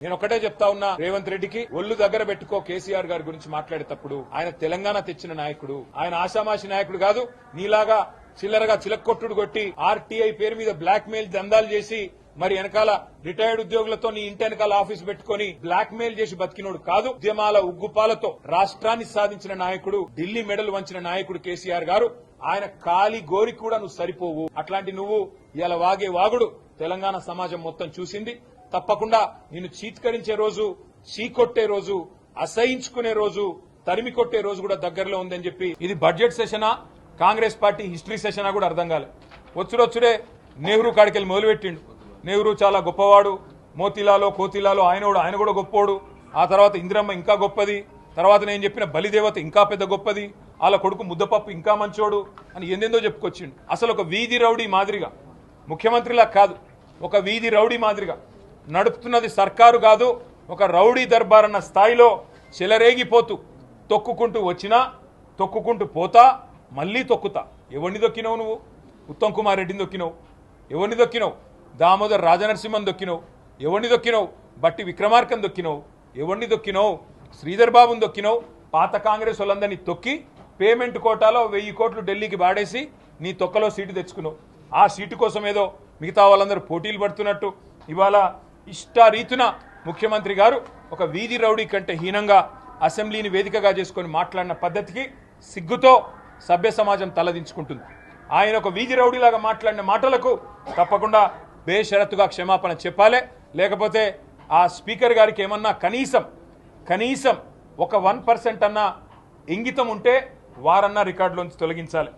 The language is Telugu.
నేను ఒకటే చెప్తా ఉన్నా రేవంత్ రెడ్డికి ఒళ్ళు దగ్గర పెట్టుకో. కేసీఆర్ గారి గురించి మాట్లాడేటప్పుడు ఆయన తెలంగాణ తెచ్చిన నాయకుడు, ఆయన ఆషామాషి నాయకుడు కాదు. నీలాగా చిల్లరగా చిలక్కొట్టుడు కొట్టి ఆర్టీఐ పేరు మీద బ్లాక్ మెయిల్ దందాలు చేసి మరి వెనకాల రిటైర్డ్ ఉద్యోగులతో నీ ఇంటి వెనకాల ఆఫీస్ పెట్టుకుని బ్లాక్ మెయిల్ చేసి బతికినోడు కాదు. ఉద్యమాల ఉగ్గుపాలతో రాష్ట్రాన్ని సాధించిన నాయకుడు, ఢిల్లీ మెడల్ వంచిన నాయకుడు కేసీఆర్ గారు. ఆయన కాలి గోరి కూడా నువ్వు సరిపోవు. అట్లాంటి నువ్వు ఇలా వాగే వాగుడు తెలంగాణ సమాజం మొత్తం చూసింది. తప్పకుండా నిన్ను చీత్కరించే రోజు, చీకొట్టే రోజు, అసహించుకునే రోజు, తరిమి కొట్టే రోజు కూడా దగ్గరలో ఉందని చెప్పి, ఇది బడ్జెట్ సెషనా కాంగ్రెస్ పార్టీ హిస్టరీ సెషనా కూడా అర్థం కాలే. వచ్చుడే నెహ్రూ కాడికెళ్ళి మొదలుపెట్టిండు. నెహ్రూ చాలా గొప్పవాడు, మోతీలాలో కోతిలాలో ఆయన కూడా గొప్పోడు. ఆ తర్వాత ఇందిరమ్మ ఇంకా గొప్పది, తర్వాత నేను చెప్పిన బలిదేవత ఇంకా పెద్ద గొప్పది, వాళ్ళ కొడుకు ముద్దపప్పు ఇంకా మంచోడు అని ఎందెందో చెప్పుకొచ్చిండు. అసలు ఒక వీధి రౌడీ మాదిరిగా, ముఖ్యమంత్రిలా కాదు, ఒక వీధి రౌడీ మాదిరిగా నడుపుతున్నది సర్కారు కాదు, ఒక రౌడీ దర్బార్ అన్న స్థాయిలో చెలరేగిపోతూ తొక్కుకుంటూ వచ్చినా, తొక్కుకుంటూ పోతా, మళ్లీ తొక్కుతా. ఎవరిని దొక్కినావు నువ్వు? ఉత్తమ్ కుమార్ రెడ్డిని దొక్కినావు. ఎవరిని దొక్కినావు? దామోదర్ రాజనరసింహన్ దొక్కినావు. ఎవరిని దొక్కినావు? బట్టి విక్రమార్కన్ దొక్కినావు. ఎవరిని దొక్కినావు? శ్రీధర్ బాబుని దొక్కినావు. పాత కాంగ్రెస్ వాళ్ళందరినీ తొక్కి పేమెంట్ కోటాలో 1000 కోట్లు ఢిల్లీకి వాడేసి నీ తొక్కలో సీటు తెచ్చుకున్నావు. ఆ సీటు కోసం ఏదో మిగతా వాళ్ళందరూ పోటీలు పడుతున్నట్టు ఇవాళ ఇష్టారీతున ముఖ్యమంత్రి గారు ఒక వీధి రౌడీ కంటే హీనంగా అసెంబ్లీని వేదికగా చేసుకుని మాట్లాడిన పద్ధతికి సిగ్గుతో సభ్య సమాజం తలదించుకుంటుంది. ఆయన ఒక వీధి రౌడీలాగా మాట్లాడిన మాటలకు తప్పకుండా బేషరతుగా క్షమాపణ చెప్పాలి. లేకపోతే ఆ స్పీకర్ గారికి ఏమన్నా కనీసం ఒక 1% అన్న ఇంగితం ఉంటే వారన్నా రికార్డులోంచి తొలగించాలి.